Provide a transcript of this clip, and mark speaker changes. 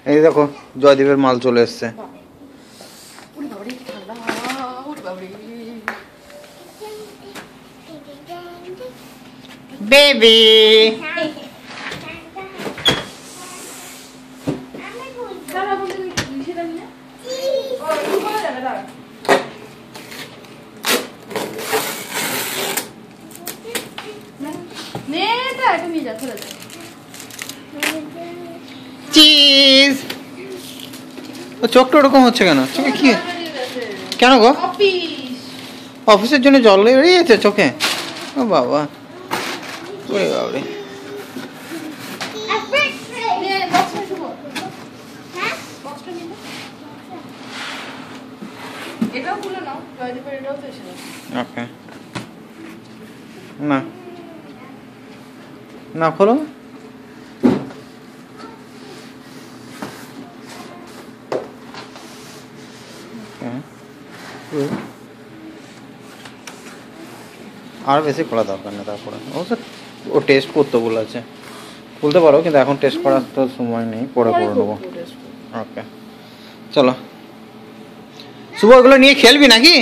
Speaker 1: এই দেখো জয়দীপের মাল চলে এসছে। Baby cheese. চোখটা ওরকম হচ্ছে কেন? চোখে কি কেন গো? অফিসের জন্য জল বেরিয়েছে চোখে? ও বাবা, ওরে বাবারে। ওকে না না খোলো। আর বেশি খোলা দরকার না, তারপরে ও টেস্ট করতে বলেছে, খুলতে পারো কিন্তু এখন টেস্ট করার তো সময় নেই, পরে করে নেবো। ওকে চলো শুভ, ওগুলো নিয়ে খেলবি নাকি?